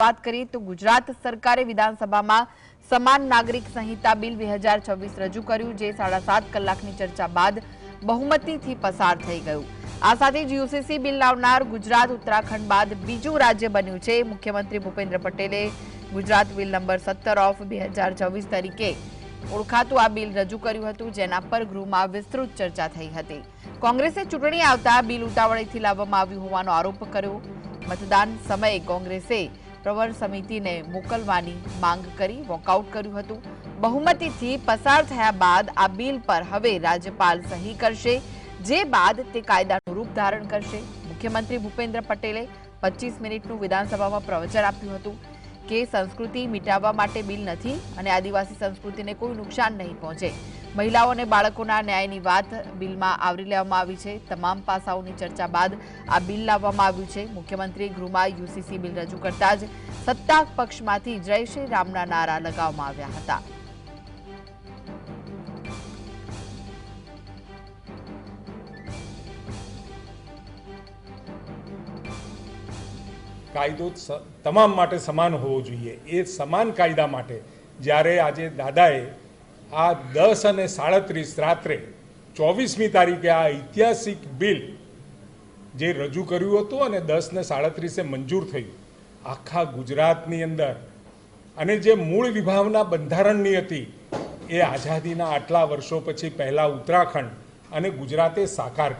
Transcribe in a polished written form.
વાત કરીએ તો ગુજરાત સરકારે વિધાનસભામાં સમાન નાગરિક સંહિતા બિલ 2026 રજૂ કર્યું, જે 7.5 કલાકની ચર્ચા બાદ બહુમતીથી પસાર થઈ ગયું। આ સાથે જ યુસીસી બિલ લાવનાર ગુજરાત ઉત્તરાખંડ બાદ બીજું રાજ્ય બન્યું છે। મુખ્યમંત્રી ભૂપેન્દ્ર પટેલે ગુજરાત બિલ નંબર 17 ઓફ 2024 તરીકે ઓળખાતું આ બિલ રજૂ કર્યું હતું, જેના પર ગૃહમાં વિસ્તૃત ચર્ચા થઈ હતી। કોંગ્રેસે ચૂંટણી આવતા બિલ ઉતાવળેથી લાવવામાં આવ્યું હોવાનો આરોપ કર્યો। મતદાન સમયે કોંગ્રેસે પ્રવર સમિતિને મોકલવાની માંગ કરી વોકઆઉટ કર્યું હતું। બહુમતીથી પસાર થયા બાદ આ બિલ પર હવે રાજ્યપાલ સહી કરશે, જે બાદ તે કાયદાનું રૂપ ધારણ કરશે। મુખ્યમંત્રી ભૂપેન્દ્ર પટેલે 25 મિનિટનું વિધાનસભામાં પ્રવચન આપ્યું હતું કે સંસ્કૃતિ મિટાવવા માટે બિલ નથી અને આદિવાસી સંસ્કૃતિને કોઈ નુકસાન નહીં પહોંચે। મહિલાઓ અને બાળકોના ન્યાયની વાત બિલમાં આવરી લેવામાં આવી છે। તમામ પાસાઓની ચર્ચા બાદ આ બિલ લાવવામાં આવ્યું છે। મુખ્યમંત્રી ગૃહમાં યુસીસી બિલ રજૂ કરતા જ સત્તા પક્ષમાંથી જય શ્રી રામના નારા લગાવવામાં આવ્યા હતા। કાયદો તમામ માટે સમાન હોવો જોઈએ। એ સમાન કાયદા માટે જ્યારે આજે દાદાએ આ 10:37 રાત્રે 24મી તારીખે આ ઐતિહાસિક બિલ જે રજૂ કર્યું હતું અને 10:37 મંજૂર થયું આખા ગુજરાતની અંદર, અને જે મૂળ વિભાવના બંધારણની હતી એ આઝાદીના આટલા વર્ષો પછી પહેલાં ઉત્તરાખંડ અને ગુજરાતે સાકાર